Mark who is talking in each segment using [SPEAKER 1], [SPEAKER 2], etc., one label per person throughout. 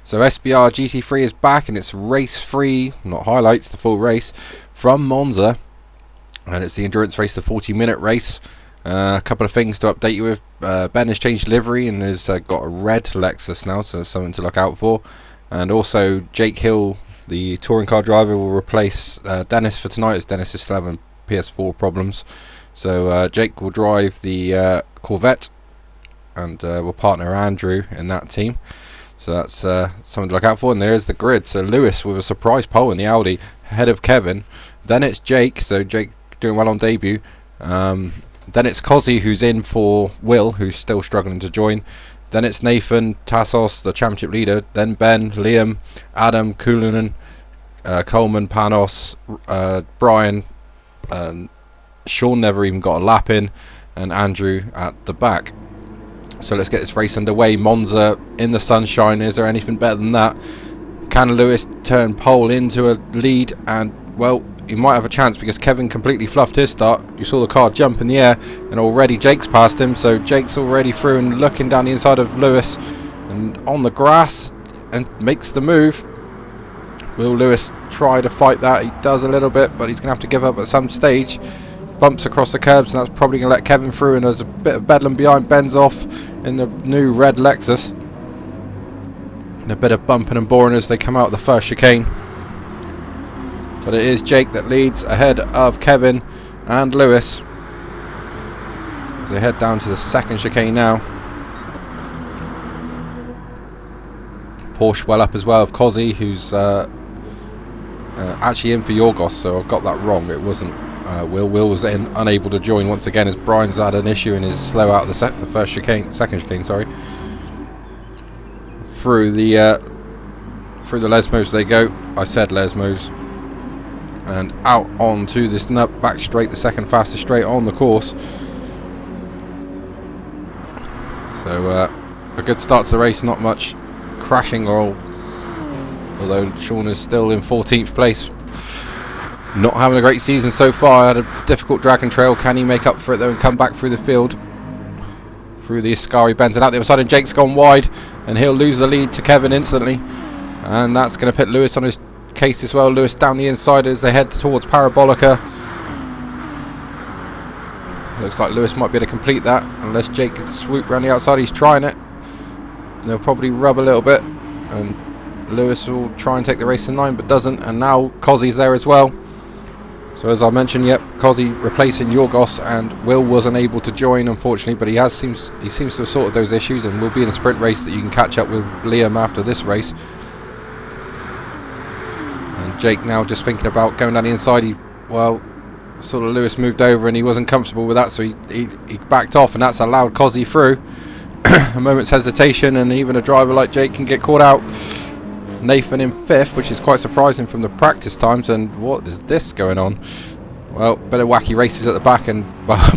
[SPEAKER 1] So SBR GT3 is back, and it's race 3, not highlights, the full race from Monza, and it's the endurance race, the 40-minute race. A couple of things to update you with. Ben has changed livery and has got a red Lexus now, so something to look out for. And also Jake Hill, the touring car driver, will replace Dennis for tonight, as Dennis is still having PS4 problems. So Jake will drive the Corvette, and will partner Andrew in that team. So that's something to look out for. And there's the grid. So Lewis with a surprise pole in the Audi, ahead of Kevin. Then it's Jake, so Jake doing well on debut. Then it's Cozzy, who's in for Will, who's still struggling to join. Then it's Nathan, Tassos, the championship leader. Then Ben, Liam, Adam, Kulunen, Coleman, Panos, Brian, Sean never even got a lap in, and Andrew at the back. So let's get this race underway. Monza in the sunshine. Is there anything better than that? Can Lewis turn pole into a lead? And, well, he might have a chance because Kevin completely fluffed his start. You saw the car jump in the air, and already Jake's passed him. So Jake's already through and looking down the inside of Lewis and on the grass, and makes the move. Will Lewis try to fight that? He does a little bit, but he's going to have to give up at some stage. Bumps across the curbs, and that's probably going to let Kevin through, and there's a bit of bedlam behind. Ben's off in the new red Lexus, and a bit of bumping and boring as they come out of the first chicane. But it is Jake that leads ahead of Kevin and Lewis as they head down to the second chicane now. Porsche well up as well of Cozzy, who's actually in for Yorgos, so I've got that wrong. It wasn't Will. Will was unable to join once again, as Brian's had an issue and is slow out of the second chicane. Sorry. Through the Lesmos they go. I said Lesmos, and out onto this back straight, the second fastest straight on the course. So a good start to the race. Not much crashing, although Sean is still in 14th place. Not having a great season so far. Had a difficult drag and trail. Can he make up for it though and come back through the field, through the Ascari bends, and out the other side, and Jake's gone wide, and he'll lose the lead to Kevin instantly, and that's going to put Lewis on his case as well. Lewis down the inside as they head towards Parabolica. Looks like Lewis might be able to complete that unless Jake can swoop around the outside. He's trying it. They'll probably rub a little bit, and Lewis will try and take the race to 9 but doesn't, and now Cozzy's there as well. So as I mentioned, yep, Cozzy replacing Yorgos, and Will wasn't able to join unfortunately, but he seems to have sorted those issues and will be in the sprint race that you can catch up with Liam after this race. And Jake now just thinking about going down the inside. Sort of Lewis moved over and he wasn't comfortable with that, so he backed off, and that's allowed Cozzy through. A moment's hesitation and even a driver like Jake can get caught out. Nathan in 5th, which is quite surprising from the practice times. And what is this going on? Well, bit of wacky races at the back, and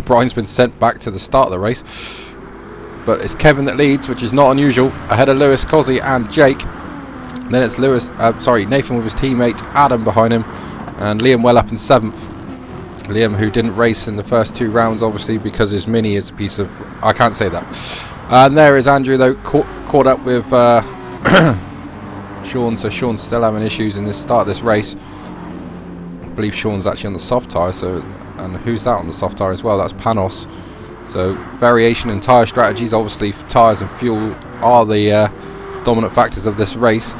[SPEAKER 1] Brian's been sent back to the start of the race. But it's Kevin that leads, which is not unusual, ahead of Lewis, Cozzy and Jake. Then it's Nathan with his teammate Adam behind him, and Liam well up in 7th. Liam, who didn't race in the first 2 rounds, obviously because his Mini is a piece of... I can't say that. And there is Andrew, though, caught up with Sean, so Sean's still having issues in the start of this race. I believe Sean's actually on the soft tyre, and who's that on the soft tyre as well? That's Panos. So variation in tyre strategies. Obviously tyres and fuel are the dominant factors of this race.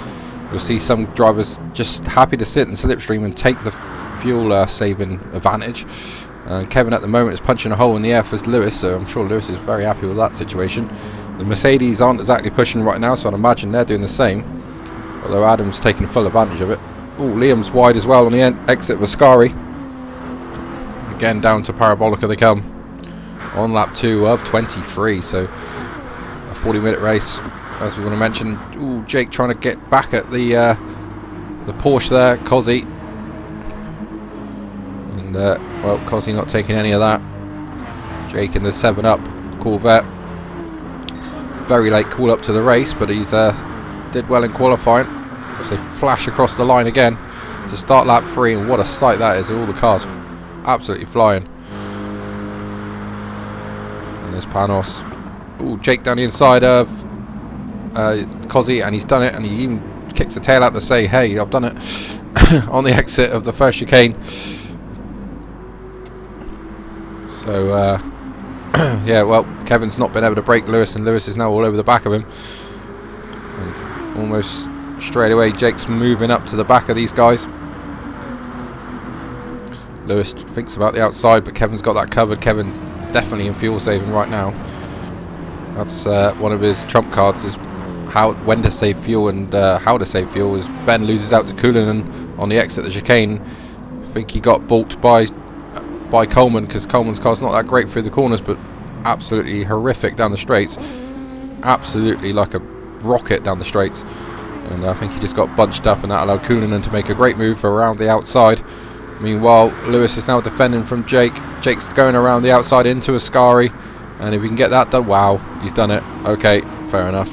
[SPEAKER 1] You'll see some drivers just happy to sit in slipstream and take the fuel saving advantage. Kevin at the moment is punching a hole in the air for Lewis, so I'm sure Lewis is very happy with that situation. The Mercedes aren't exactly pushing right now, so I'd imagine they're doing the same, although Adam's taking full advantage of it. Oh, Liam's wide as well on the exit of Ascari. Again down to Parabolica they come on lap 2 of 23, so a 40-minute race, as we want to mention. Ooh, Jake trying to get back at the Porsche there, Cozzy. And well, Cozzy not taking any of that. Jake in the 7-Up Corvette. Very late call up to the race, but he's did well in qualifying. As they flash across the line again to start lap 3, and what a sight that is! All the cars absolutely flying. And there's Panos. Ooh, Jake down the inside of Cozzy, and he's done it, and he even kicks the tail out to say, hey, I've done it, on the exit of the first chicane. So, yeah, well, Kevin's not been able to break Lewis, and Lewis is now all over the back of him. And almost straight away, Jake's moving up to the back of these guys. Lewis thinks about the outside, but Kevin's got that covered. Kevin's definitely in fuel saving right now. That's one of his trump cards, is when to save fuel and how to save fuel. As Ben loses out to Cullinan on the exit of the chicane. I think he got balked by Coleman, because Coleman's car's not that great through the corners, but absolutely horrific down the straights. Absolutely like a rocket down the straights. And I think he just got bunched up, and that allowed Cullinan to make a great move around the outside. Meanwhile, Lewis is now defending from Jake. Jake's going around the outside into Ascari, and if we can get that done, wow, he's done it. Okay, fair enough.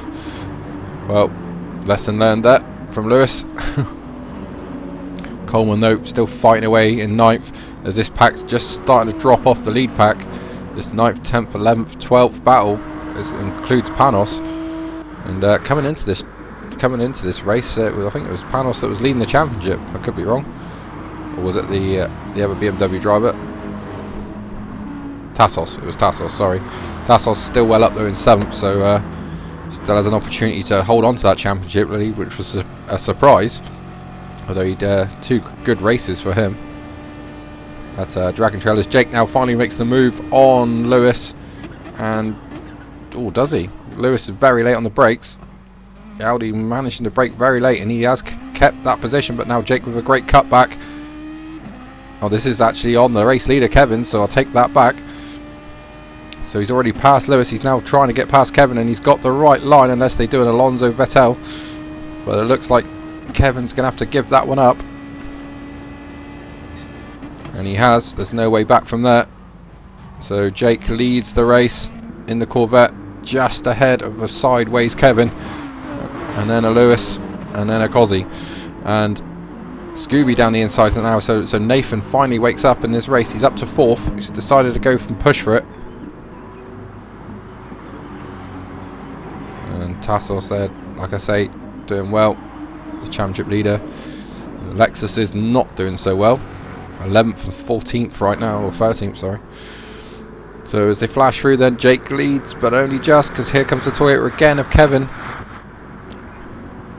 [SPEAKER 1] Well, lesson learned there from Lewis. Coleman, though, still fighting away in 9th, as this pack's just starting to drop off the lead pack. This 9th, 10th, 11th, 12th battle includes Panos, and coming into this race, I think it was Panos that was leading the championship. I could be wrong. Or was it the other BMW driver? Tassos. It was Tassos, sorry. Tassos still well up there in 7th, so still has an opportunity to hold on to that championship, really, which was a surprise. Although he'd 2 good races for him. At Dragon Trail, as Jake now finally makes the move on Lewis. And, oh, does he? Lewis is very late on the brakes. Audi managing to brake very late, and he has kept that position, but now Jake with a great cutback. Oh, this is actually on the race leader, Kevin, so I'll take that back. So he's already passed Lewis. He's now trying to get past Kevin, and he's got the right line, unless they do an Alonso Vettel. But it looks like Kevin's going to have to give that one up. And he has. There's no way back from there. So Jake leads the race in the Corvette, just ahead of a sideways Kevin. And then a Lewis, and then a Cozzy. And Scooby down the inside now, so Nathan finally wakes up in this race. He's up to 4th. He's decided to go and push for it. And Tassos there, like I say, doing well. The championship leader. Lexus is not doing so well. 11th and 14th right now, or 13th, sorry. So as they flash through, then Jake leads, but only just, because here comes the Toyota again of Kevin.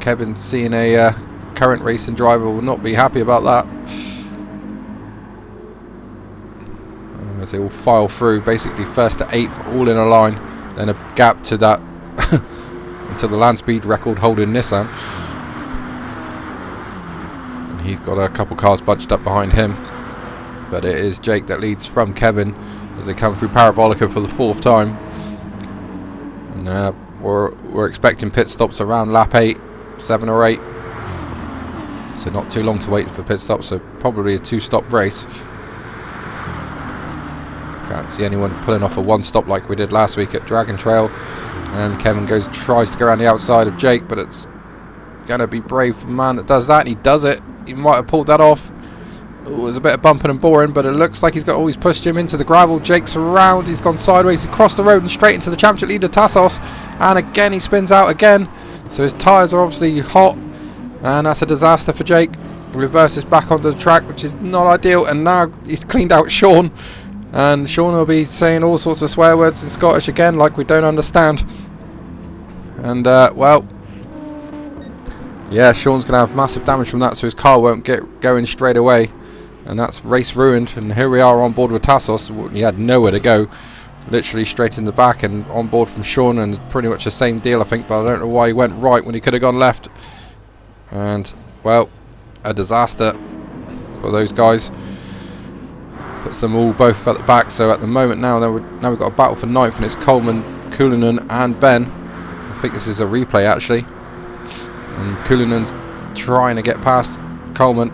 [SPEAKER 1] Kevin, seeing a current racing driver, will not be happy about that. As they all file through, basically 1st to 8th, all in a line, then a gap to that until the land speed record holding Nissan. And he's got a couple cars bunched up behind him, but it is Jake that leads from Kevin as they come through Parabolica for the 4th time. And we're expecting pit stops around lap 8, 7 or 8. So not too long to wait for pit stops, so probably a 2-stop race. Can't see anyone pulling off a 1-stop like we did last week at Dragon Trail. And Kevin tries to go around the outside of Jake, but it's going to be brave for the man that does that, and he does it. He might have pulled that off. It was a bit of bumping and boring, but it looks like he's pushed him into the gravel. Jake's around, he's gone sideways, he's crossed the road and straight into the championship leader Tassos, and again he spins out again. So his tyres are obviously hot, and that's a disaster for Jake. Reverses back onto the track, which is not ideal, and now he's cleaned out Sean, and Sean will be saying all sorts of swear words in Scottish again, like we don't understand. And well, yeah, Sean's going to have massive damage from that, so his car won't get going straight away. And that's race ruined, and here we are on board with Tassos. He had nowhere to go, literally straight in the back, and on board from Sean, and pretty much the same deal, I think, but I don't know why he went right when he could have gone left. And, well, a disaster for those guys. Puts them all both at the back, so at the moment now we've got a battle for 9th, and it's Coleman, Cullinan and Ben. I think this is a replay, actually. And Cullinan's trying to get past Coleman.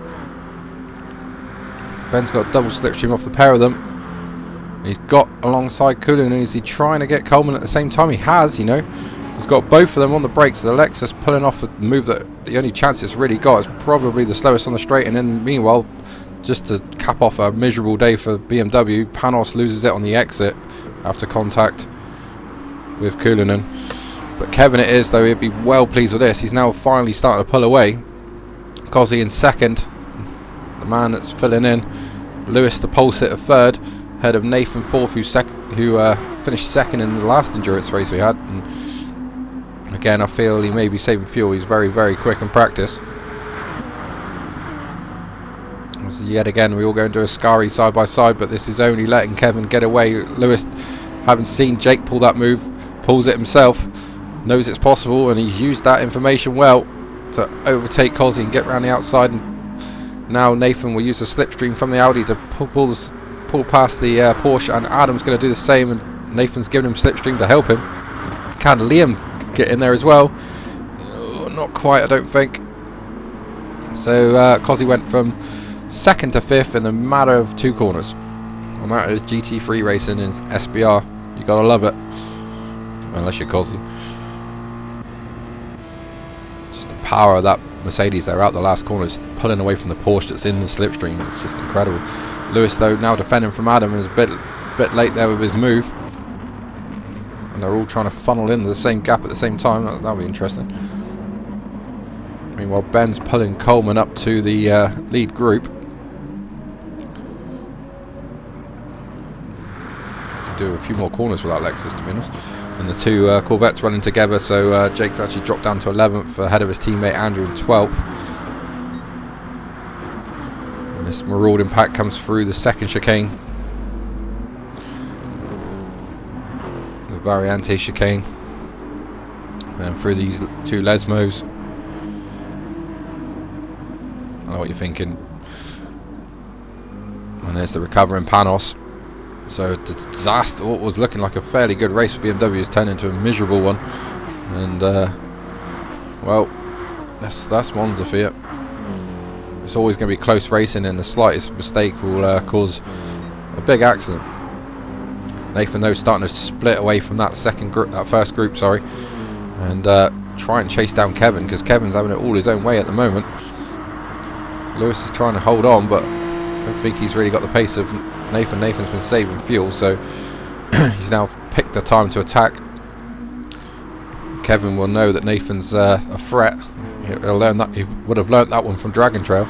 [SPEAKER 1] Ben's got a double slipstream off the pair of them. He's got alongside Cullinan. Is he trying to get Coleman at the same time? He has, you know. He's got both of them on the brakes. The Lexus pulling off a move that the only chance it's really got is probably the slowest on the straight. And then meanwhile, just to cap off a miserable day for BMW, Panos loses it on the exit after contact with Cullinan. But Kevin it is, though. He'd be well pleased with this. He's now finally starting to pull away. Cozzy in second, the man that's filling in. Lewis the pole sitter third, ahead of Nathan fourth, who finished second in the last endurance race we had. And again, I feel he may be saving fuel. He's very, very quick in practice. So yet again, we all go into a Ascari side by side, but this is only letting Kevin get away. Lewis, having seen Jake pull that move, pulls it himself, knows it's possible, and he's used that information well to overtake Cozzy and get around the outside. And now Nathan will use the slipstream from the Audi to pull past the Porsche, and Adam's going to do the same, and Nathan's giving him slipstream to help him. Can Liam get in there as well? Not quite, I don't think. So Cozzy went from second to fifth in a matter of 2 corners, and that is GT3 racing in SBR. You gotta love it, unless you're Cozzy. Just the power of that Mercedes there out the last corners, pulling away from the Porsche that's in the slipstream. It's just incredible. Lewis though now defending from Adam, and is a bit late there with his move, and they're all trying to funnel into the same gap at the same time. That'll be interesting. Meanwhile, Ben's pulling Coleman up to the lead group. Could do a few more corners with that Lexus, to be honest. And the 2 Corvettes running together, so Jake's actually dropped down to 11th ahead of his teammate Andrew in 12th. And this marauding impact comes through the second chicane, the Variante chicane, and through these 2 Lesmos. I know what you're thinking. And there's the recovering Panos. So disaster. What was looking like a fairly good race for BMW has turned into a miserable one. And well, that's Monza for you. It's always going to be close racing, and the slightest mistake will cause a big accident. Nathan though starting to split away from that first group, sorry, and try and chase down Kevin, because Kevin's having it all his own way at the moment. Lewis is trying to hold on, but I don't think he's really got the pace of Nathan. Nathan's been saving fuel, so he's now picked the time to attack. Kevin will know that Nathan's a threat. He'll learn that. He would have learnt that one from Dragon Trail.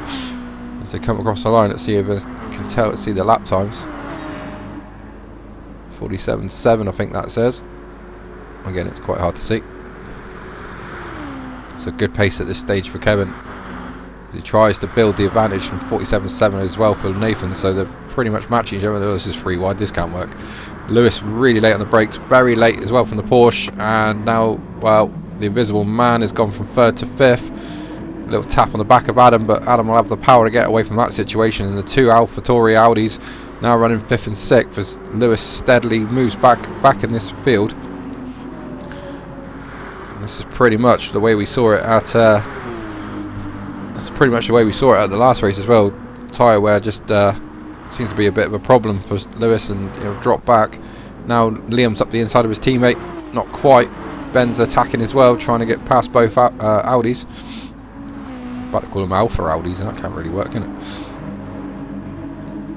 [SPEAKER 1] As they come across the line, let's see if they can see the lap times. 47.7, I think that says. Again, it's quite hard to see. It's a good pace at this stage for Kevin. He tries to build the advantage from 47.7 as well for Nathan, so they're pretty much matching each other. This is 3 wide, this can't work. Lewis really late on the brakes, very late as well from the Porsche, and now, well, the Invisible Man has gone from 3rd to 5th. A little tap on the back of Adam, but Adam will have the power to get away from that situation, and the 2 AlphaTauri Audis now running 5th and 6th as Lewis steadily moves back in this field. And this is pretty much the way we saw it at the last race as well. Tyre wear just seems to be a bit of a problem for Lewis, and drop back. Now Liam's up the inside of his teammate, not quite. Ben's attacking as well, trying to get past both Audis. About to call them Alpha Audis, and that can't really work, can it?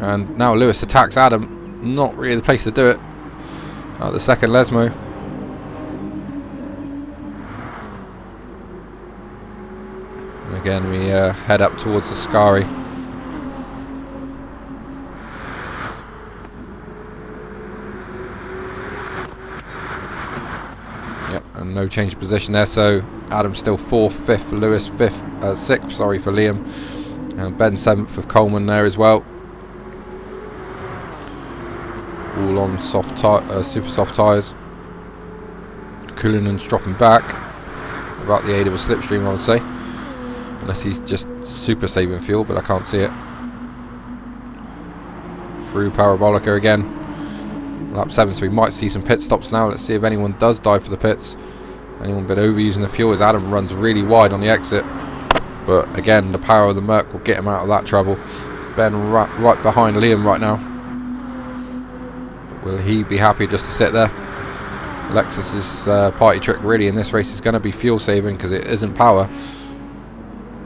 [SPEAKER 1] And now Lewis attacks Adam. Not really the place to do it. The second Lesmo. And again we head up towards the Ascari. Yep, and no change of position there, so Adam's still 4th, 5th for Lewis, 6th, sorry, for Liam. And Ben 7th with Coleman there as well. All on super soft tyres. Cullinan's dropping back, about the aid of a slipstream, I would say, unless he's just super saving fuel, but I can't see it. Through Parabolica again. Lap 7, so we might see some pit stops now. Let's see if anyone does dive for the pits. Anyone been overusing the fuel, as Adam runs really wide on the exit. But again, the power of the Merc will get him out of that trouble. Ben right behind Liam right now. But will he be happy just to sit there? Lexus's party trick really in this race is going to be fuel saving, because it isn't power.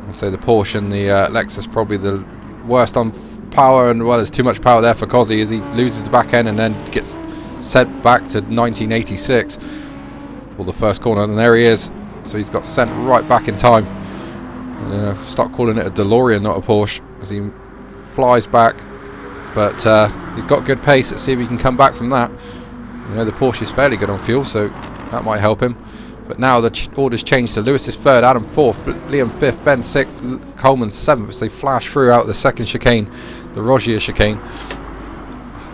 [SPEAKER 1] I'd say the Porsche and the Lexus probably the worst on power, and well, there's too much power there for Cozzy as he loses the back end and then gets sent back to 1986. or the first corner, and there he is. So he's got sent right back in time. Start calling it a DeLorean, not a Porsche, as he flies back. But he's got good pace. Let's see if he can come back from that. You know, the Porsche is fairly good on fuel, so that might help him. But now the order's changed to Lewis is third, Adam fourth, Liam fifth, Ben sixth, Coleman seventh. As they flash through out the second chicane, the Rogier chicane.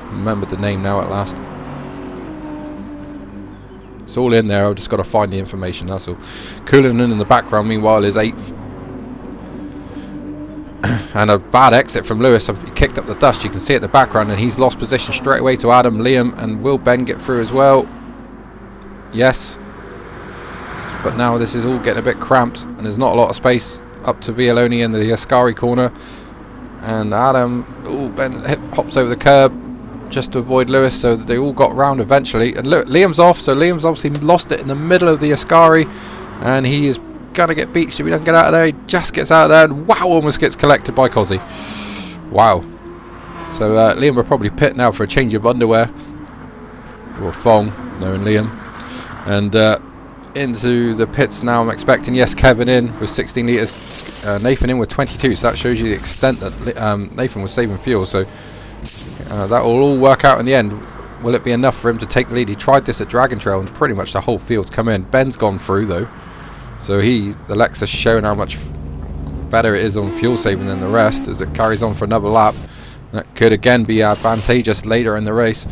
[SPEAKER 1] Remembered the name now at last. It's all in there. I've just got to find the information. That's all. Cullinan in the background, meanwhile, is eighth. And a bad exit from Lewis. He kicked up the dust. You can see it in the background, and he's lost position straight away to Adam, Liam, and will Ben get through as well? Yes. But now this is all getting a bit cramped, and there's not a lot of space up to Vialoni in the Ascari corner. And Adam, Ben hops over the curb just to avoid Lewis, so that they all got round eventually. And look, Liam's off, so Liam's obviously lost it in the middle of the Ascari, and he is gonna get beached if he doesn't get out of there. He just gets out of there, and wow, almost gets collected by Cozzy. Wow. So Liam will probably pit now for a change of underwear, or thong, knowing Liam. And into the pits now, I'm expecting. Yes, Kevin in with 16 litres, Nathan in with 22, so that shows you the extent that Nathan was saving fuel. So that will all work out in the end. Will it be enough for him to take the lead? He tried this at Dragon Trail, and pretty much the whole field's come in. Ben's gone through though, so the Lexus showing how much better it is on fuel saving than the rest as it carries on for another lap. That could again be advantageous later in the race,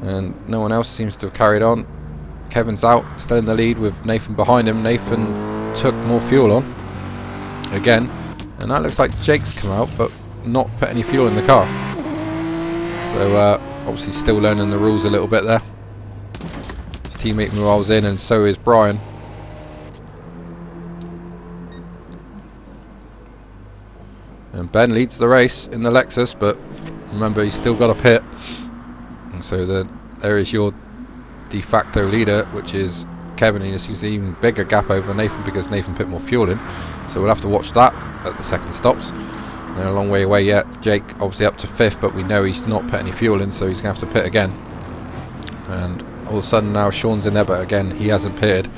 [SPEAKER 1] and no one else seems to have carried on. Kevin's out, still in the lead with Nathan behind him. Nathan took more fuel on again, and that looks like Jake's come out but not put any fuel in the car. So obviously still learning the rules a little bit there. His teammate Morale's in, and so is Brian. And Ben leads the race in the Lexus, but remember he's still got a pit. And so there is your de facto leader, which is Kevin. And you see an even bigger gap over Nathan because Nathan put more fuel in. So we'll have to watch that at the second stops. They're a long way away yet. Jake obviously up to fifth, but we know he's not put any fuel in, so he's going to have to pit again. And all of a sudden now Sean's in there, but again he hasn't pitted.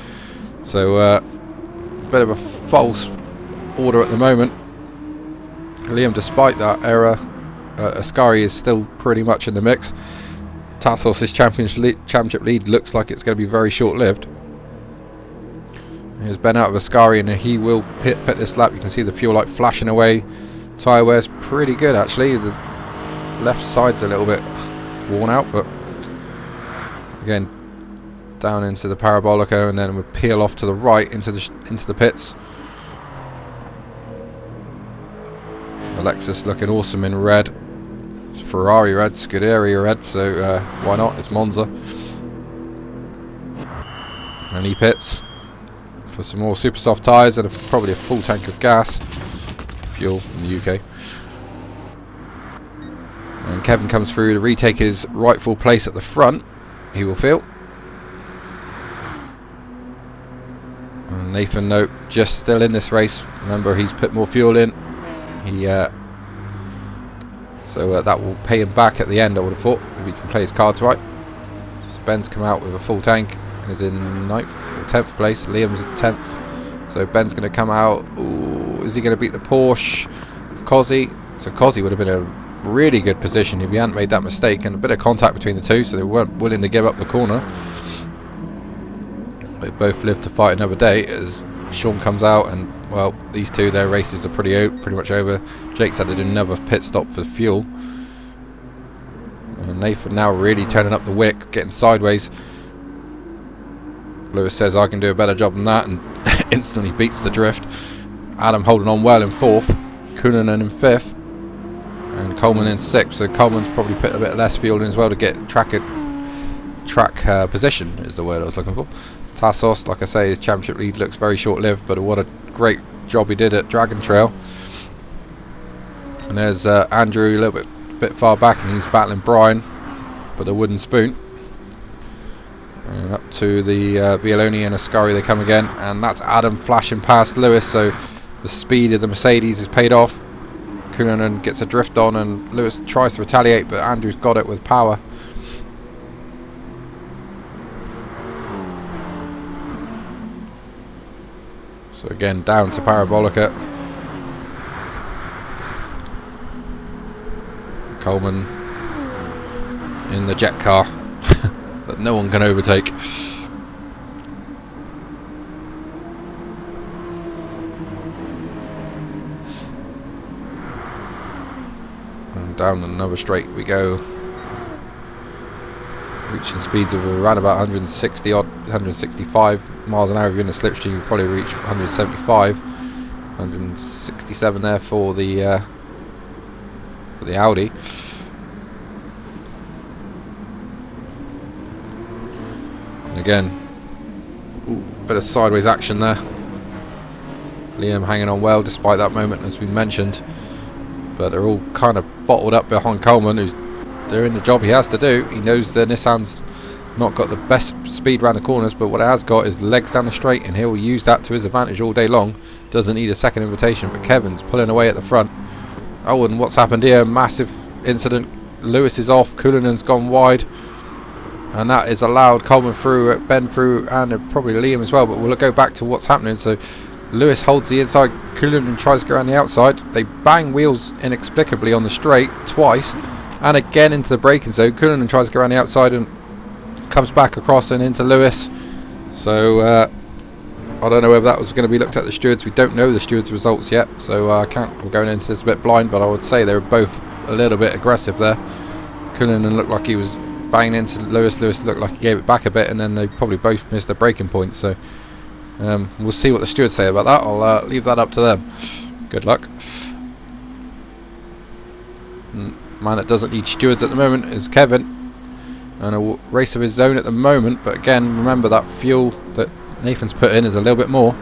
[SPEAKER 1] So a bit of a false order at the moment. Liam, despite that error, Ascari is still pretty much in the mix. Tassos' championship lead looks like it's going to be very short-lived. Here's Ben out of Ascari, and he will pit this lap. You can see the fuel light flashing away. Tyre wear's pretty good actually. The left side's a little bit worn out, but again down into the Parabolica, and then we'll peel off to the right into the pits. The Lexus looking awesome in red. It's Ferrari red, Scuderia red, so why not? It's Monza. And he pits for some more super soft tyres and probably a full tank of gas. Fuel in the UK. And Kevin comes through to retake his rightful place at the front, he will feel. And Nathan, nope, just still in this race. Remember, he's put more fuel in. So that will pay him back at the end, I would have thought, if he can play his cards right. So Ben's come out with a full tank and is in 9th or 10th place. Liam's in 10th. So Ben's going to come out. Ooh, is he going to beat the Porsche of Cozzy? So Cozzy would have been a really good position if he hadn't made that mistake, and a bit of contact between the two, so they weren't willing to give up the corner. They both live to fight another day as Sean comes out, and well, these two, their races are pretty much over. Jake's had to do another pit stop for fuel, and Nathan now really turning up the wick, getting sideways. Lewis says I can do a better job than that, and instantly beats the drift. Adam holding on well in 4th, Cullinan in 5th, and Coleman in 6th. So Coleman's probably put a bit less fuel in as well to get track position is the word I was looking for. Tassos, like I say, his championship lead looks very short-lived, but what a great job he did at Dragon Trail. And there's Andrew a little bit far back, and he's battling Brian for the wooden spoon. And up to the Vialoni and Ascari they come again, and that's Adam flashing past Lewis, so the speed of the Mercedes is paid off. Cullinan gets a drift on, and Lewis tries to retaliate, but Andrew's got it with power. So again, down to Parabolica. Coleman in the jet car that no one can overtake. And down another straight we go, reaching speeds of around about 160 odd, 165 miles an hour. If you're in the slipstream, you probably reach 175, 167 there for the Audi. And again, bit of sideways action there. Liam hanging on well despite that moment, as we mentioned, but they're all kind of bottled up behind Coleman, who's doing the job he has to do. He knows the Nissan's not got the best speed around the corners, but what it has got is legs down the straight, and he'll use that to his advantage all day long. Doesn't need a second invitation. But Kevin's pulling away at the front. Oh, and what's happened here? Massive incident. Lewis is off, Cullinan's gone wide, and that is allowed Coleman through, Ben through, and probably Liam as well. But we'll go back to what's happening. So Lewis holds the inside, Cullinan tries to go around the outside. They bang wheels inexplicably on the straight twice, and again into the braking zone. Cullinan tries to go around the outside and comes back across and into Lewis. So I don't know whether that was going to be looked at the stewards. We don't know the stewards' results yet, so we're going into this a bit blind, but I would say they were both a little bit aggressive there. Cullinan looked like he was banging into Lewis. Lewis looked like he gave it back a bit, and then they probably both missed their braking points. So we'll see what the stewards say about that. I'll leave that up to them. Good luck. Man that doesn't need stewards at the moment is Kevin, and a race of his own at the moment. But again, remember that fuel that Nathan's put in is a little bit more.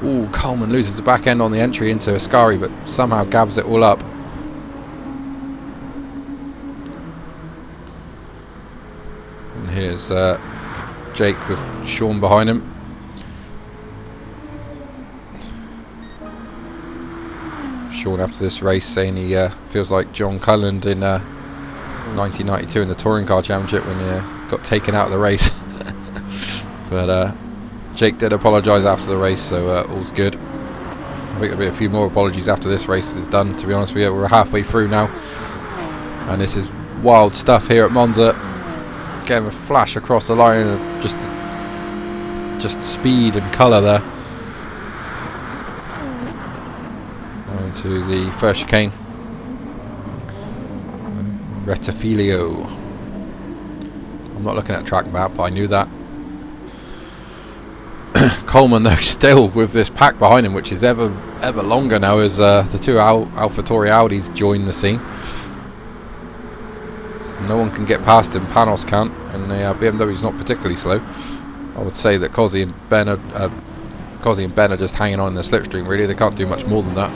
[SPEAKER 1] Ooh, Coleman loses the back end on the entry into Ascari, but somehow gabs it all up. And here's Jake with Sean behind him. Sean after this race saying he feels like John Cullen in 1992 in the Touring Car Championship when he got taken out of the race. But Jake did apologise after the race, so all's good. I think there'll be a few more apologies after this race is done, to be honest with you. We're halfway through now, and this is wild stuff here at Monza. Getting a flash across the line of just speed and colour there. On to the first chicane. Rettifilio. I'm not looking at track map, but I knew that. Coleman though still with this pack behind him, which is ever longer now as the two AlphaTauri Audis join the scene. No one can get past him. Panos can't, and the BMW's not particularly slow. I would say that Cozzy and Ben are just hanging on in the slipstream. Really, they can't do much more than that.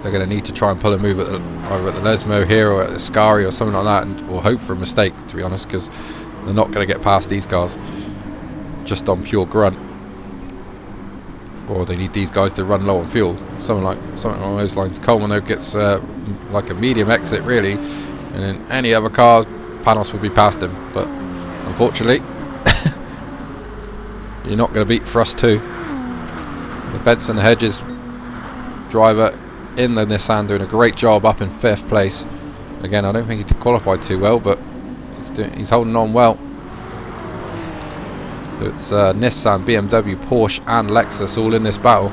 [SPEAKER 1] They're going to need to try and pull a move at either at the Lesmo here or at the Ascari or something like that, or hope for a mistake, to be honest, because they're not going to get past these cars just on pure grunt. Or they need these guys to run low on fuel, something along those lines. Coleman though gets like a medium exit really, and in any other car Panos would be past him, but unfortunately you're not going to beat Thrust 2. The Benson Hedges driver in the Nissan doing a great job up in 5th place. Again, I don't think he qualified too well, but he's holding on well. So it's Nissan, BMW, Porsche and Lexus all in this battle.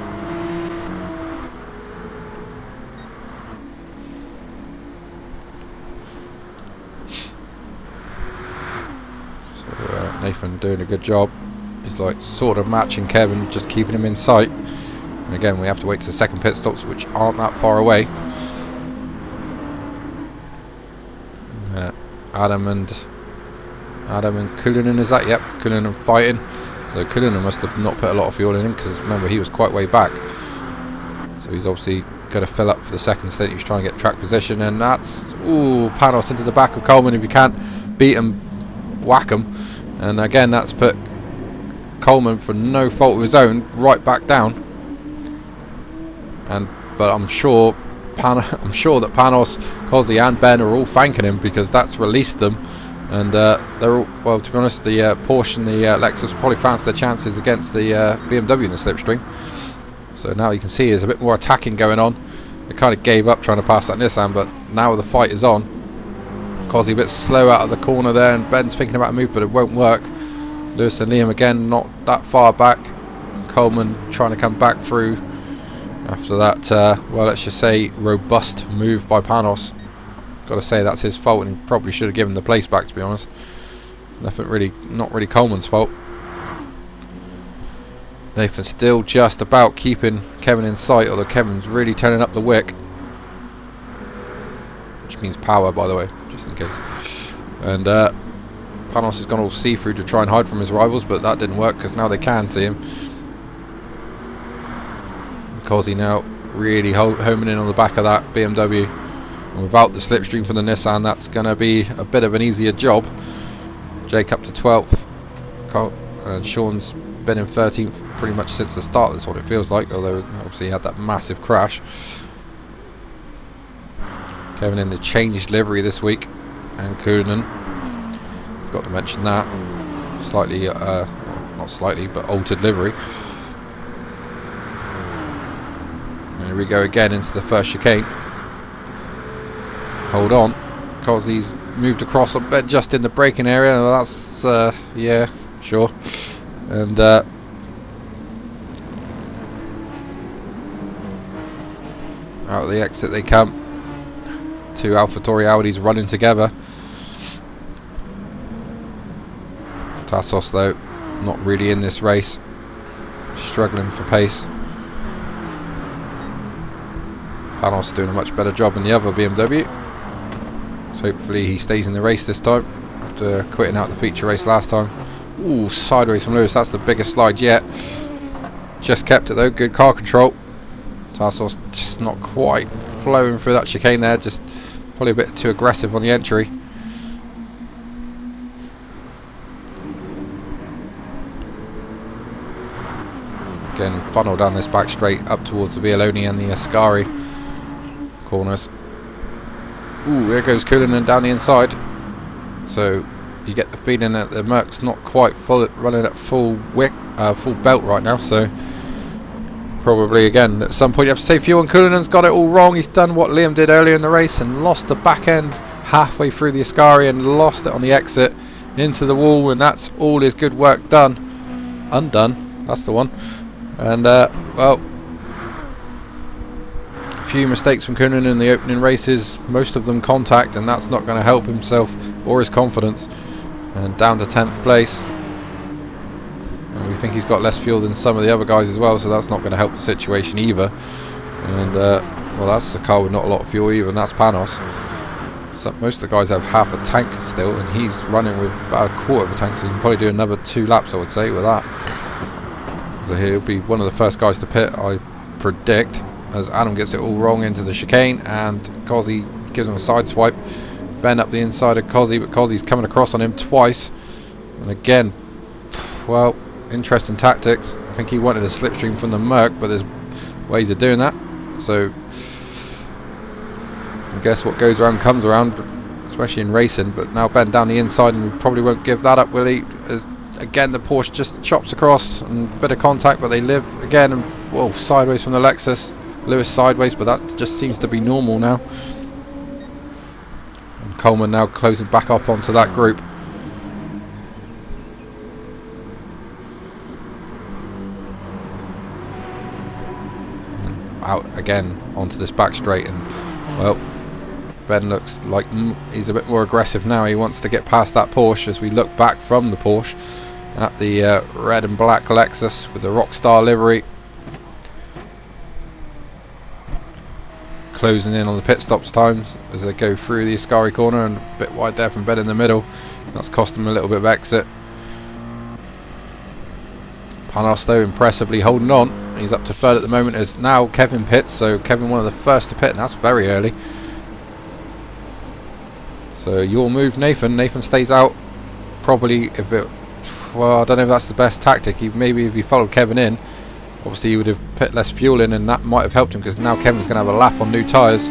[SPEAKER 1] So Nathan doing a good job. He's like sort of matching Kevin, just keeping him in sight. And again, we have to wait to the second pit stops, which aren't that far away. Adam and Cullinan, is that? Yep, Cullinan fighting. So Cullinan must have not put a lot of fuel in him, because remember he was quite way back. So he's obviously going to fill up for the second stint. He's trying to get track position, and that's Panos into the back of Coleman. If you can't beat him, whack him. And again, that's put Coleman, for no fault of his own, right back down. But I'm sure that Panos, Cozzy and Ben are all thanking him, because that's released them And they're all, well, to be honest, the Porsche and the Lexus probably fancied their chances against the BMW in the slipstream. So now you can see there's a bit more attacking going on. They kind of gave up trying to pass that Nissan, but now the fight is on. Cosy a bit slow out of the corner there, and Ben's thinking about a move, but it won't work. Lewis and Liam again not that far back. Coleman trying to come back through after that, well, let's just say robust move by Panos. Got to say that's his fault, and he probably should have given the place back, to be honest. Nothing really, not really Coleman's fault. Nathan still just about keeping Kevin in sight, although Kevin's really turning up the wick, which means power, by the way, just in case. And Panos has gone all see-through to try and hide from his rivals, but that didn't work because now they can see him. Cosy now really homing in on the back of that BMW, and without the slipstream from the Nissan, that's going to be a bit of an easier job. Jake up to 12th, and Sean's been in 13th pretty much since the start. That's what it feels like, although obviously he had that massive crash. Kevin in the changed livery this week, and Coonan, forgot to mention that, slightly well, not slightly but altered livery. And here we go again into the first chicane. Hold on, because he's moved across a bit just in the braking area. Well, that's yeah, sure. And out of the exit they come. Two AlphaTauri Audis running together. Tassos though not really in this race, struggling for pace. Panos doing a much better job than the other BMW, so hopefully he stays in the race this time after quitting out the feature race last time. Ooh, sideways from Lewis, that's the biggest slide yet. Just kept it though, good car control. Tassos just not quite flowing through that chicane there, just probably a bit too aggressive on the entry. Again, funnel down this back straight up towards the Vialoni and the Ascari corners. Ooh, here goes Cullinan down the inside. So you get the feeling that the Merc's not quite full, running at full belt right now, so probably again at some point you have to save fuel, and Cullinan's got it all wrong. He's done what Liam did earlier in the race and lost the back end halfway through the Ascari and lost it on the exit into the wall, and that's all his good work undone, that's the one. And well, a few mistakes from Cullinan in the opening races, most of them contact, and that's not going to help himself or his confidence. And down to 10th place, and we think he's got less fuel than some of the other guys as well, so that's not going to help the situation either. And well, that's a car with not a lot of fuel either, and that's Panos. So most of the guys have half a tank still, and he's running with about a quarter of a tank, so he can probably do another 2 laps, I would say, with that. So he'll be one of the first guys to pit, I predict, as Adam gets it all wrong into the chicane, and Cosy gives him a side swipe. Ben up the inside of Cosy, but Cosy's coming across on him twice, and again, well, interesting tactics. I think he wanted a slipstream from the Merc, but there's ways of doing that, so I guess what goes around comes around, especially in racing. But now Ben down the inside, and we probably won't give that up, will he? As again the Porsche just chops across and a bit of contact, but they live again, and whoa, sideways from the Lexus. Lewis sideways, but that just seems to be normal now. And Coleman now closing back up onto that group. And out again onto this back straight, and well, Ben looks like he's a bit more aggressive now. He wants to get past that Porsche as we look back from the Porsche at the red and black Lexus with the Rockstar livery. Closing in on the pit stops times as they go through the Ascari corner, and a bit wide there from Ben in the middle. That's cost him a little bit of exit. Panos though impressively holding on. He's up to 3rd at the moment as now Kevin pits, so Kevin one of the first to pit, and that's very early. So your move, Nathan. Nathan stays out. Probably, if it, well, I don't know if that's the best tactic. Maybe if he followed Kevin in, obviously he would have put less fuel in, and that might have helped him, because now Kevin's going to have a lap on new tyres.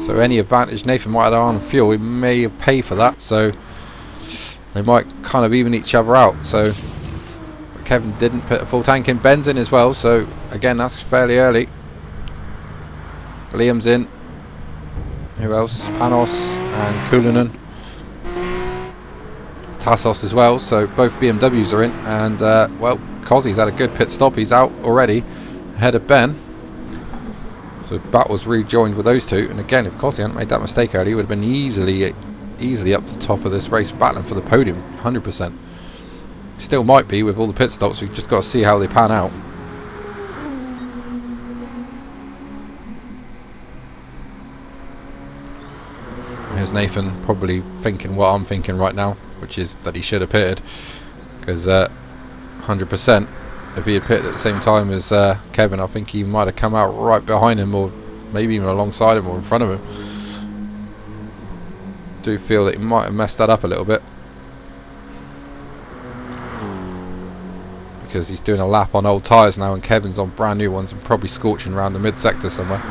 [SPEAKER 1] So any advantage Nathan might have on fuel, he may pay for that. So they might kind of even each other out. So Kevin didn't put a full tank in. Ben's in as well, so again that's fairly early. Liam's in. Who else? Panos and Kulinen. Tassos as well, so both BMWs are in. And well, Kozzy's had a good pit stop. He's out already ahead of Ben. So battle's rejoined with those two. And again, if Kozzy hadn't made that mistake earlier, he would have been easily up the top of this race, battling for the podium 100%. Still might be with all the pit stops. We've just got to see how they pan out. Here's Nathan probably thinking what I'm thinking right now, which is that he should have pitted, because 100% if he had pitted at the same time as Kevin, I think he might have come out right behind him, or maybe even alongside him or in front of him. Do feel that he might have messed that up a little bit, because he's doing a lap on old tyres now and Kevin's on brand new ones and probably scorching around the mid sector somewhere.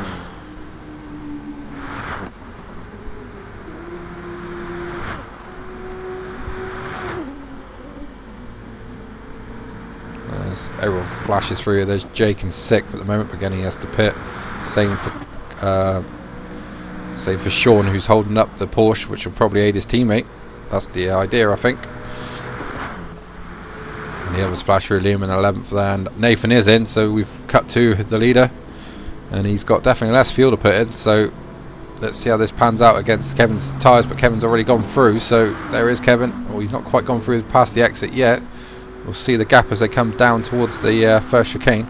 [SPEAKER 1] Everyone flashes through. There's Jake in 6th at the moment, but again he has to pit. Same for Sean, who's holding up the Porsche, which will probably aid his teammate. That's the idea, I think. And the others flash through. Liam in 11th there, and Nathan is in, so we've cut to the leader, and he's got definitely less fuel to put in. So let's see how this pans out against Kevin's tyres, but Kevin's already gone through, so there is Kevin. Oh, he's not quite gone through past the exit yet. We'll see the gap as they come down towards the first chicane.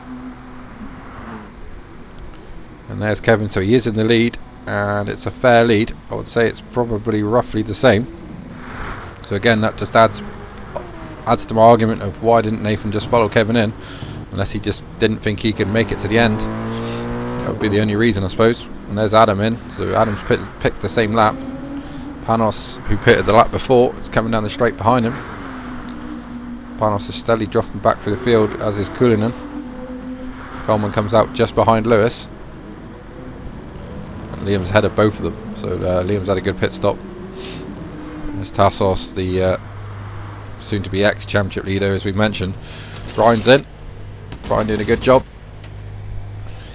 [SPEAKER 1] And there's Kevin, so he is in the lead, and it's a fair lead. I would say it's probably roughly the same. So again, that just adds to my argument of why didn't Nathan just follow Kevin in, unless he just didn't think he could make it to the end. That would be the only reason, I suppose. And there's Adam in, so Adam's picked the same lap. Panos, who pitted the lap before, is coming down the straight behind him. Panos is steadily dropping back through the field, as is Kulinen. Coleman comes out just behind Lewis. And Liam's ahead of both of them, so Liam's had a good pit stop. There's Tassos, the soon-to-be ex-championship leader, as we mentioned. Brian's in. Brian doing a good job.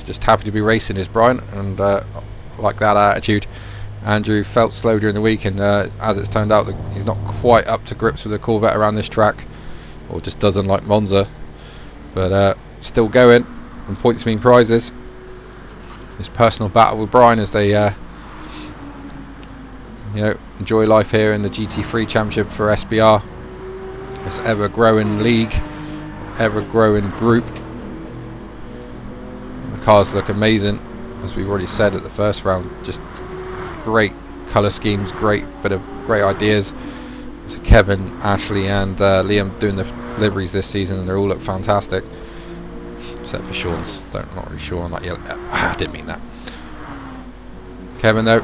[SPEAKER 1] Just happy to be racing, is Brian, and like that attitude. Andrew felt slow during the week, and as it's turned out, he's not quite up to grips with the Corvette around this track, or just doesn't like Monza, but still going, and points mean prizes. This personal battle with Brian as they enjoy life here in the GT3 Championship for SBR, this ever-growing league, ever-growing group. The cars look amazing, as we've already said at the first round. Just great colour schemes, great ideas. So Kevin, Ashley and Liam doing the liveries this season, and they all look fantastic, except for Sean's. Not really sure on that yellow. I didn't mean that. Kevin though,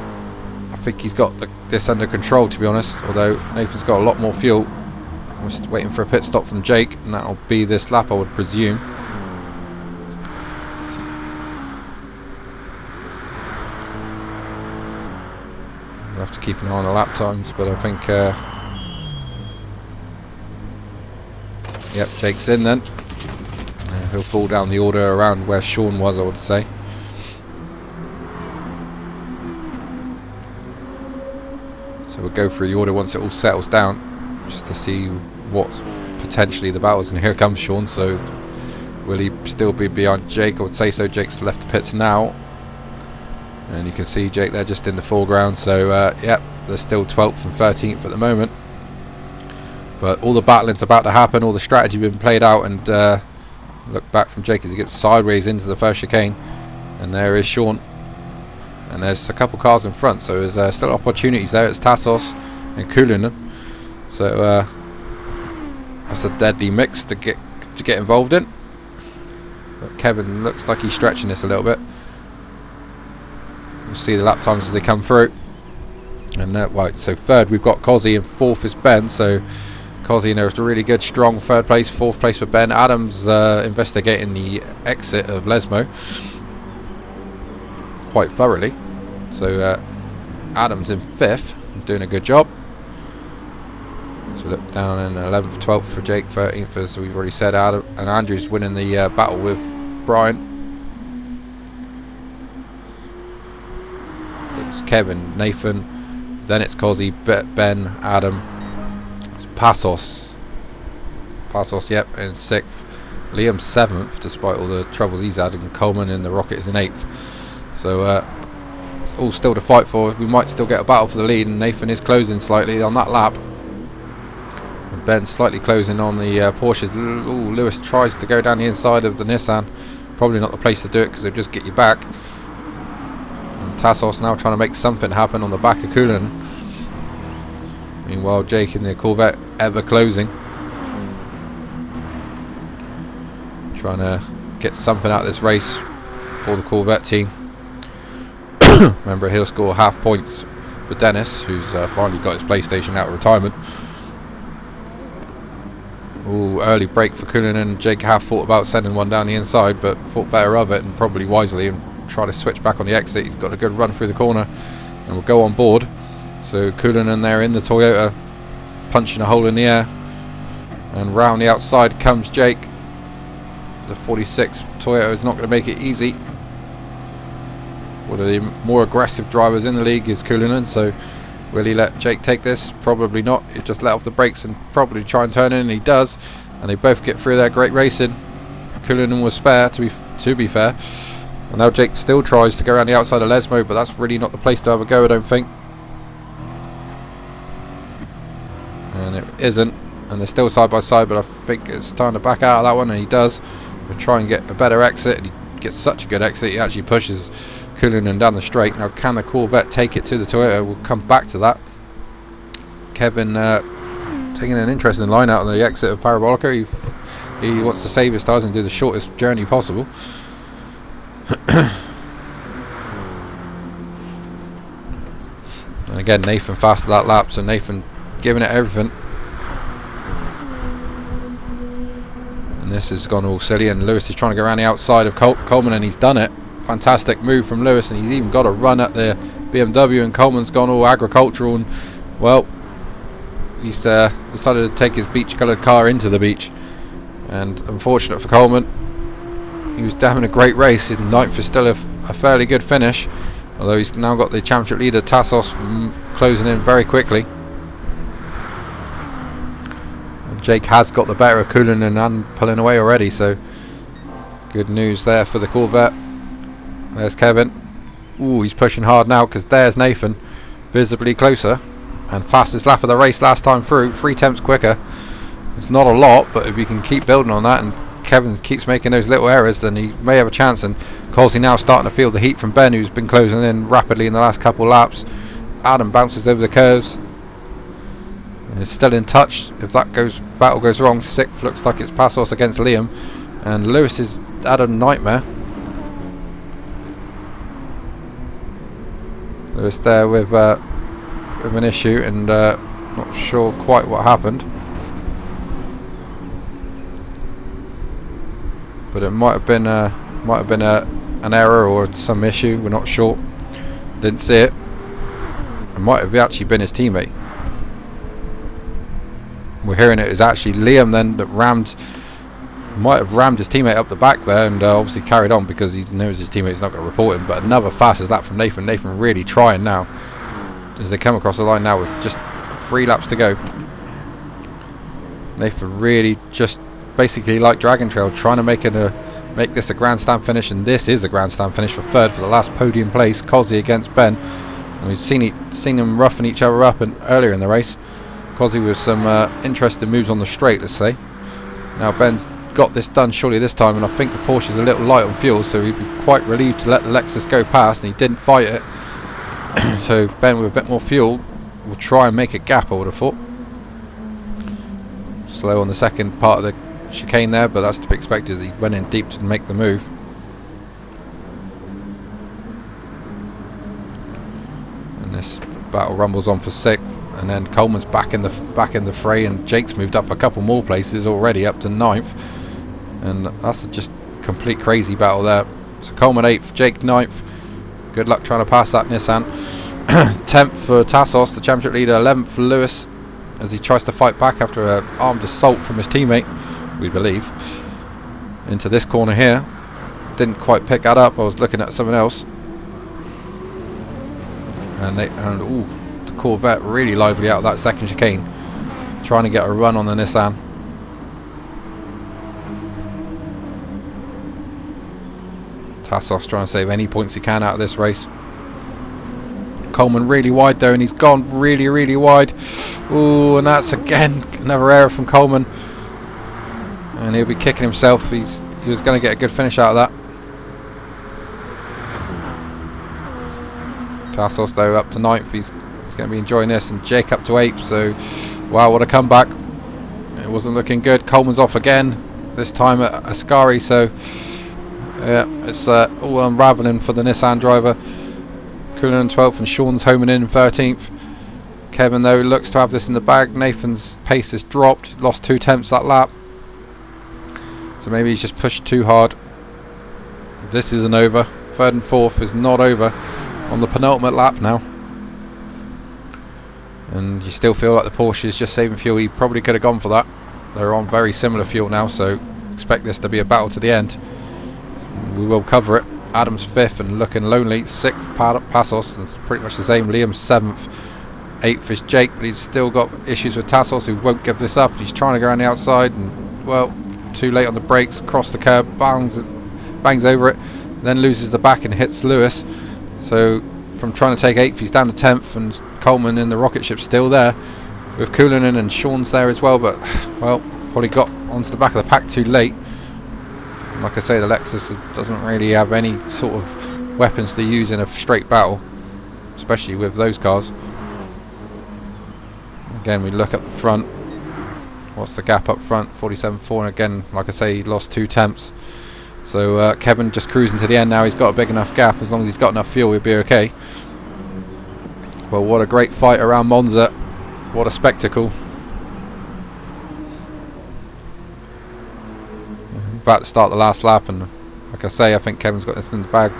[SPEAKER 1] I think he's got this under control, to be honest, although Nathan's got a lot more fuel. I'm just waiting for a pit stop from Jake, and that'll be this lap, I would presume. We'll have to keep an eye on the lap times, but I think yep, Jake's in then. He'll fall down the order around where Sean was, I would say. So we'll go through the order once it all settles down, just to see what's potentially the battles. And here comes Sean, so will he still be behind Jake? I would say so. Jake's left the pits now, and you can see Jake there just in the foreground. So yep, they're still 12th and 13th at the moment. But all the battling's about to happen, all the strategy being played out, and look back from Jake as he gets sideways into the first chicane. And there is Sean. And there's a couple cars in front, so there's still opportunities there. It's Tassos and Kulinen. So that's a deadly mix to get involved in. But Kevin looks like he's stretching this a little bit. We'll see the lap times as they come through. And right, so third we've got Kozzy, and fourth is Ben. So Kozzy, there's a really good strong third place, fourth place for Ben. Adam's investigating the exit of Lesmo quite thoroughly, so Adam's in fifth, doing a good job. So we look down in 11th, 12th for Jake, 13th as we've already said. Adam and Andrew's winning the battle with Brian. It's Kevin, Nathan, then it's Cozzy, Ben, Adam, it's Passos, yep, in 6th. Liam 7th, despite all the troubles he's had, and Coleman in the Rocket is in 8th. So it's all still to fight for. We might still get a battle for the lead, and Nathan is closing slightly on that lap. And Ben slightly closing on the Porsches. Ooh, Lewis tries to go down the inside of the Nissan. Probably not the place to do it because they'll just get you back. And Tassos now trying to make something happen on the back of Cullinan. Meanwhile, Jake in the Corvette ever closing. Trying to get something out of this race for the Corvette team. Remember, he'll score half points with Dennis, who's finally got his PlayStation out of retirement. Ooh, early break for Cullinan. Jake half thought about sending one down the inside, but thought better of it and probably wisely and try to switch back on the exit. He's got a good run through the corner and will go on board. So Cullinan there in the Toyota, punching a hole in the air, and round the outside comes Jake. The 46 Toyota is not going to make it easy. One of the more aggressive drivers in the league is Cullinan, so will he let Jake take this? Probably not. He'll just let off the brakes and probably try and turn in, and he does, and they both get through there. Great racing. Cullinan was fair, to be fair, and now Jake still tries to go around the outside of Lesmo, but that's really not the place to have a go, I don't think, and it isn't, and they're still side by side, but I think it's time to back out of that one, and he does. We'll try and get a better exit, and he gets such a good exit, he actually pushes Cullinan down the straight. Now can the Corvette take it to the Toyota? We'll come back to that. Kevin taking an interesting line out on the exit of Parabolica. He wants to save his tyres and do the shortest journey possible. And again, Nathan faster that lap, so Nathan giving it everything. And this has gone all silly, and Lewis is trying to go around the outside of Coleman, and he's done it. Fantastic move from Lewis, and he's even got a run at the BMW, and Coleman's gone all agricultural, and well, he's decided to take his beach coloured car into the beach, and unfortunate for Coleman. He was having a great race. His 9th is still a fairly good finish, although he's now got the championship leader Tassos closing in very quickly. And Jake has got the better of Cullinan and pulling away already, so good news there for the Corvette. There's Kevin. Ooh, he's pushing hard now because there's Nathan, visibly closer, and fastest lap of the race last time through, 3 tenths quicker. It's not a lot, but if you can keep building on that and Kevin keeps making those little errors, then he may have a chance. And Colsey now starting to feel the heat from Ben, who's been closing in rapidly in the last couple of laps. Adam bounces over the curves and is still in touch. If that battle goes wrong, 6th looks like it's Passos against Liam, and Lewis is at a nightmare. Lewis there with an issue, and not sure quite what happened, but it might have been an error or some issue. We're not sure. Didn't see it. It might have actually been his teammate. We're hearing it is actually Liam then that might have rammed his teammate up the back there, and obviously carried on because he knows his teammate's not going to report him. But another fastest lap from Nathan. Nathan really trying now as they come across the line now with just 3 laps to go. Nathan really just basically like Dragon Trail, trying to make this a grandstand finish, and this is a grandstand finish for 3rd for the last podium place. Cozzy against Ben, and we've seen them roughing each other up earlier in the race. Cozzy with some interesting moves on the straight, let's say. Now Ben's got this done surely this time, and I think the Porsche's a little light on fuel, so he'd be quite relieved to let the Lexus go past, and he didn't fight it. So Ben with a bit more fuel will try and make a gap, I would have thought. Slow on the second part of the chicane there, but that's to be expected. He went in deep to make the move. And this battle rumbles on for 6th, and then Coleman's back in the fray, and Jake's moved up a couple more places already, up to 9th, and that's just complete crazy battle there. So Coleman 8th, Jake 9th. Good luck trying to pass that Nissan. 10th for Tassos, the championship leader. 11th for Lewis. as he tries to fight back after an armed assault from his teammate, we believe, into this corner here. Didn't quite pick that up. I was looking at something else. And the Corvette really lively out of that second chicane, trying to get a run on the Nissan. Tassos trying to save any points he can out of this race. Coleman really wide though, and he's gone really wide. Ooh, and that's again another error from Coleman, and he'll be kicking himself. He was going to get a good finish out of that. Tassos though up to 9th. He's going to be enjoying this, and Jake up to 8th. So wow, what a comeback. It wasn't looking good. Coleman's off again, this time at Ascari. So yeah, it's all unravelling for the Nissan driver. Coonan 12th, and Sean's homing in 13th. Kevin though looks to have this in the bag. Nathan's pace has dropped, lost 2 tenths that lap, so maybe he's just pushed too hard. This isn't over. 3rd and 4th is not over on the penultimate lap now, and you still feel like the Porsche is just saving fuel. He probably could have gone for that. They're on very similar fuel now, so expect this to be a battle to the end. We will cover it. Adam's 5th and looking lonely. 6th Passos, that's pretty much the same. Liam's 7th. 8th is Jake, but he's still got issues with Tassos, who won't give this up. He's trying to go around the outside, and well, too late on the brakes, cross the curb, bangs over it, then loses the back and hits Lewis. So from trying to take 8th, he's down to 10th, and Coleman in the rocket ship still there, with Cullinan and Sean's there as well, but well, probably got onto the back of the pack too late. Like I say, the Lexus doesn't really have any sort of weapons to use in a straight battle, especially with those cars. Again, we look at the front. What's the gap up front? 47.4, and again, like I say, he lost 2 tenths. So Kevin just cruising to the end now. He's got a big enough gap. As long as he's got enough fuel, he'll be okay. Well, what a great fight around Monza. What a spectacle. About to start the last lap, and like I say, I think Kevin's got this in the bag.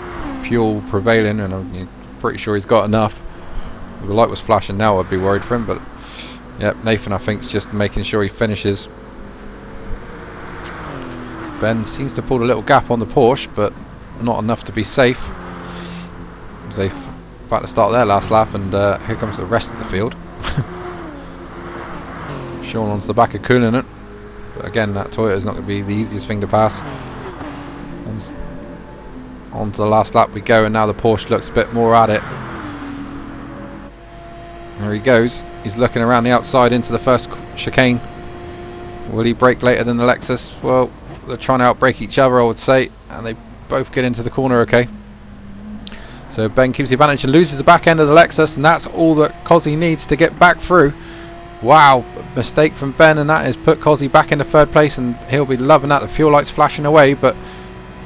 [SPEAKER 1] Fuel prevailing, and I'm pretty sure he's got enough. If the light was flashing now, I'd be worried for him, but yep, Nathan I think is just making sure he finishes. Ben seems to pull a little gap on the Porsche, but not enough to be safe. They're about to start their last lap, and here comes the rest of the field. Sean onto the back of Cullinan. But again, that Toyota is not going to be the easiest thing to pass. And on to the last lap we go, and now the Porsche looks a bit more at it. There he goes. He's looking around the outside into the first chicane. Will he brake later than the Lexus? Well, they're trying to outbrake each other, I would say, and they both get into the corner okay. So Ben keeps the advantage and loses the back end of the Lexus, and that's all that Cozzy needs to get back through. Wow, mistake from Ben, and that has put Cozzy back into 3rd place, and he'll be loving that. The fuel light's flashing away, but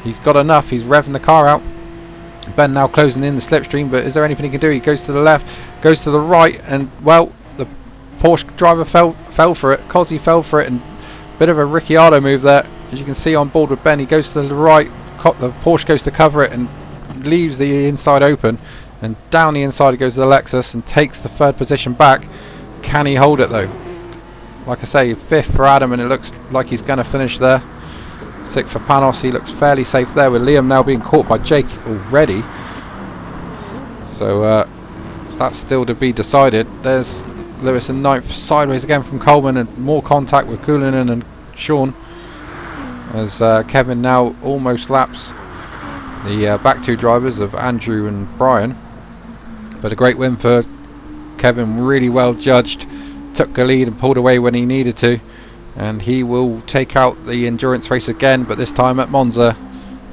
[SPEAKER 1] he's got enough. He's revving the car out. Ben now closing in the slipstream, but is there anything he can do? He goes to the left, goes to the right, and well, the Porsche driver fell for it. Cozzy fell for it, and a bit of a Ricciardo move there. As you can see on board with Ben, he goes to the right, the Porsche goes to cover it and leaves the inside open, and down the inside it goes to the Lexus and takes the 3rd position back. Can he hold it though? Like I say, 5th for Adam, and it looks like he's going to finish there. 6th for Panos. He looks fairly safe there, with Liam now being caught by Jake already. So that's still to be decided. There's Lewis in 9th, sideways again from Coleman, and more contact with Cullinan and Sean, as Kevin now almost laps the back 2 drivers of Andrew and Brian. But a great win for Kevin, really well judged, took the lead and pulled away when he needed to, and he will take out the endurance race again, but this time at Monza.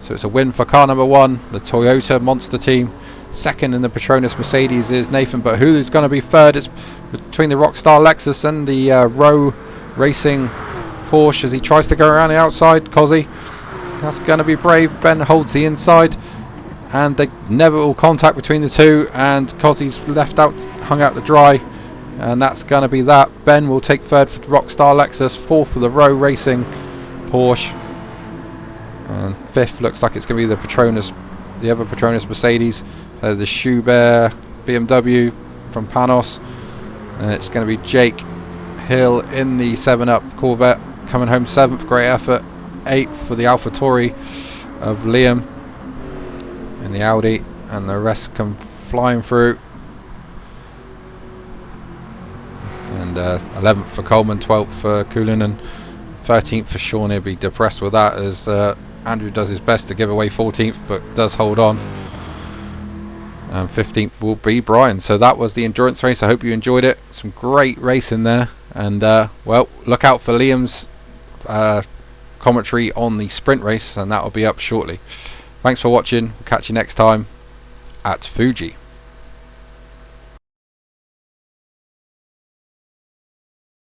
[SPEAKER 1] So it's a win for car number 1, the Toyota Monster team. 2nd in the Petronas Mercedes is Nathan, but who's going to be 3rd? It's between the Rockstar Lexus and the Rowe Racing Porsche, as he tries to go around the outside. Cozzy, that's going to be brave. Ben holds the inside, and they never will contact between the two, and Cozzy's left out, hung out to dry, and that's going to be that. Ben will take 3rd for Rockstar Lexus, 4th for the Rowe Racing Porsche, and 5th looks like it's going to be the Petronas, the other Petronas Mercedes, the SHAREfactory BMW from Panos, and it's going to be Jake Hill in the 7-Up Corvette, coming home 7th, great effort. 8th for the AlphaTauri of Liam in the Audi, and the rest come flying through. And 11th for Coleman, 12th for Cullinan, 13th for Sean. He'll be depressed with that, as Andrew does his best to give away 14th, but does hold on. And 15th will be Brian. So that was the endurance race. I hope you enjoyed it. Some great racing there. And well, look out for Liam's commentary on the sprint race, and that will be up shortly. Thanks for watching. We'll catch you next time at Fuji.